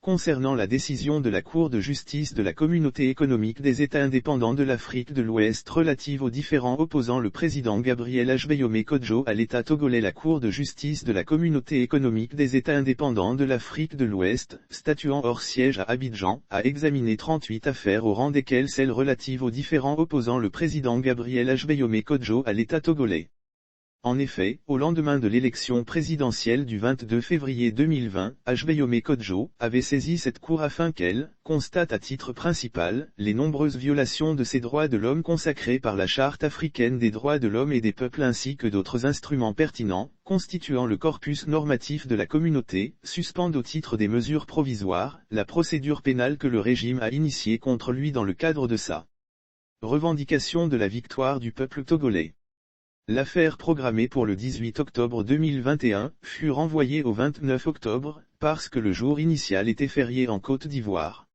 concernant la décision de la Cour de justice de la Communauté économique des États indépendants de l'Afrique de l'Ouest relative aux différends opposant le président Gabriel Ajbeyome Kodjo à l'État togolais. La Cour de justice de la Communauté économique des États indépendants de l'Afrique de l'Ouest, statuant hors siège à Abidjan, a examiné 38 affaires au rang desquelles celle relative aux différends opposant le président Gabriel Ajbeyome Kodjo à l'État togolais. En effet, au lendemain de l'élection présidentielle du 22 février 2020, Ajbeyome Kodjo avait saisi cette cour afin qu'elle constate à titre principal les nombreuses violations de ces droits de l'homme consacrés par la Charte africaine des droits de l'homme et des peuples ainsi que d'autres instruments pertinents, constituant le corpus normatif de la communauté, suspende au titre des mesures provisoires, la procédure pénale que le régime a initiée contre lui dans le cadre de sa revendication de la victoire du peuple togolais. L'affaire programmée pour le 18 octobre 2021 fut renvoyée au 29 octobre, parce que le jour initial était férié en Côte d'Ivoire.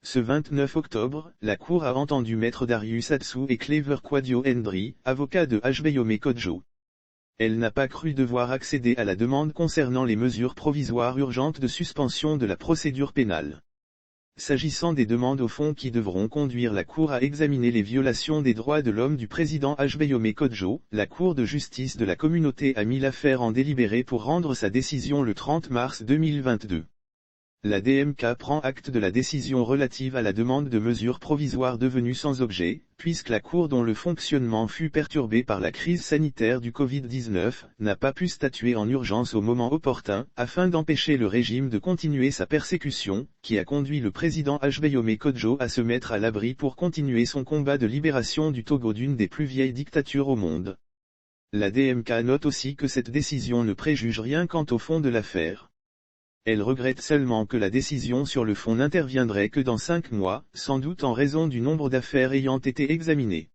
Ce 29 octobre, la Cour a entendu Maître Darius Atsou et Clever Kwadio Ndri, avocats de Ajbeyome Kodjo. Elle n'a pas cru devoir accéder à la demande concernant les mesures provisoires urgentes de suspension de la procédure pénale. S'agissant des demandes au fond qui devront conduire la Cour à examiner les violations des droits de l'homme du président Ajbeyome Kodjo, la Cour de justice de la communauté a mis l'affaire en délibéré pour rendre sa décision le 30 mars 2022. La DMK prend acte de la décision relative à la demande de mesures provisoires devenue sans objet, puisque la Cour dont le fonctionnement fut perturbé par la crise sanitaire du Covid-19, n'a pas pu statuer en urgence au moment opportun, afin d'empêcher le régime de continuer sa persécution, qui a conduit le président Ajbeyome Kodjo à se mettre à l'abri pour continuer son combat de libération du Togo d'une des plus vieilles dictatures au monde. La DMK note aussi que cette décision ne préjuge rien quant au fond de l'affaire. Elle regrette seulement que la décision sur le fond n'interviendrait que dans 5 mois, sans doute en raison du nombre d'affaires ayant été examinées.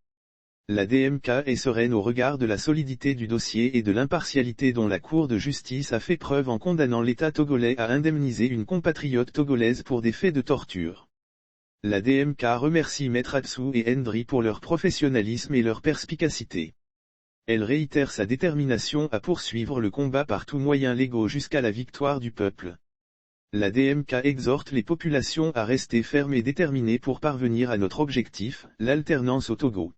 La DMK est sereine au regard de la solidité du dossier et de l'impartialité dont la Cour de justice a fait preuve en condamnant l'État togolais à indemniser une compatriote togolaise pour des faits de torture. La DMK remercie Maître Atsou et Ndri pour leur professionnalisme et leur perspicacité. Elle réitère sa détermination à poursuivre le combat par tous moyens légaux jusqu'à la victoire du peuple. La DMK exhorte les populations à rester fermes et déterminées pour parvenir à notre objectif, l'alternance au Togo.